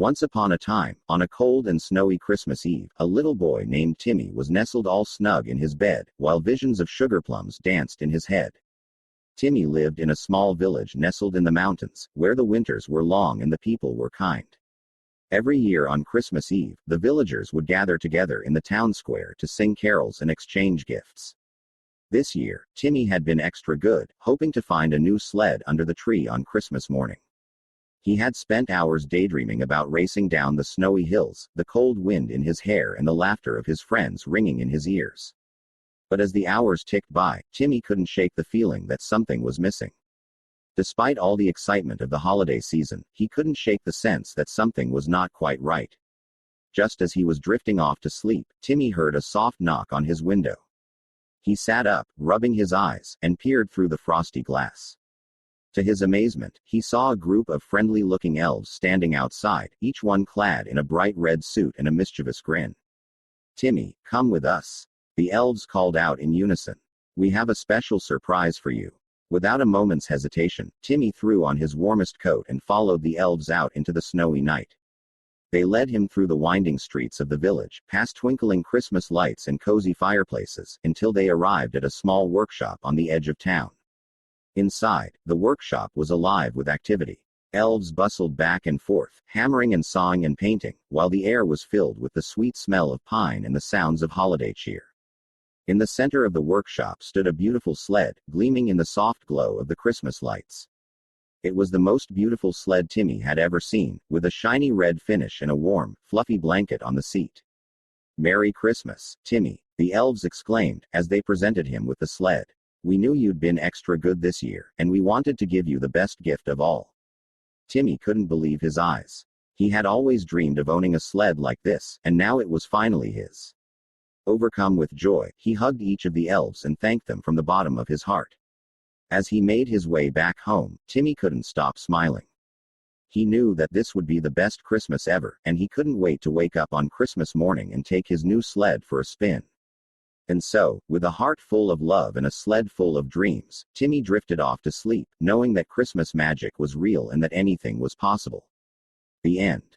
Once upon a time, on a cold and snowy Christmas Eve, a little boy named Timmy was nestled all snug in his bed, while visions of sugar plums danced in his head. Timmy lived in a small village nestled in the mountains, where the winters were long and the people were kind. Every year on Christmas Eve, the villagers would gather together in the town square to sing carols and exchange gifts. This year, Timmy had been extra good, hoping to find a new sled under the tree on Christmas morning. He had spent hours daydreaming about racing down the snowy hills, the cold wind in his hair and the laughter of his friends ringing in his ears. But as the hours ticked by, Timmy couldn't shake the feeling that something was missing. Despite all the excitement of the holiday season, he couldn't shake the sense that something was not quite right. Just as he was drifting off to sleep, Timmy heard a soft knock on his window. He sat up, rubbing his eyes, and peered through the frosty glass. To his amazement, he saw a group of friendly-looking elves standing outside, each one clad in a bright red suit and a mischievous grin. "Timmy, come with us," the elves called out in unison. "We have a special surprise for you." Without a moment's hesitation, Timmy threw on his warmest coat and followed the elves out into the snowy night. They led him through the winding streets of the village, past twinkling Christmas lights and cozy fireplaces, until they arrived at a small workshop on the edge of town. Inside, the workshop was alive with activity. Elves bustled back and forth, hammering and sawing and painting, while the air was filled with the sweet smell of pine and the sounds of holiday cheer. In the center of the workshop stood a beautiful sled, gleaming in the soft glow of the Christmas lights. It was the most beautiful sled Timmy had ever seen, with a shiny red finish and a warm, fluffy blanket on the seat. "Merry Christmas, Timmy," the elves exclaimed, as they presented him with the sled. "We knew you'd been extra good this year, and we wanted to give you the best gift of all." Timmy couldn't believe his eyes. He had always dreamed of owning a sled like this, and now it was finally his. Overcome with joy, he hugged each of the elves and thanked them from the bottom of his heart. As he made his way back home, Timmy couldn't stop smiling. He knew that this would be the best Christmas ever, and he couldn't wait to wake up on Christmas morning and take his new sled for a spin. And so, with a heart full of love and a sled full of dreams, Timmy drifted off to sleep, knowing that Christmas magic was real and that anything was possible. The end.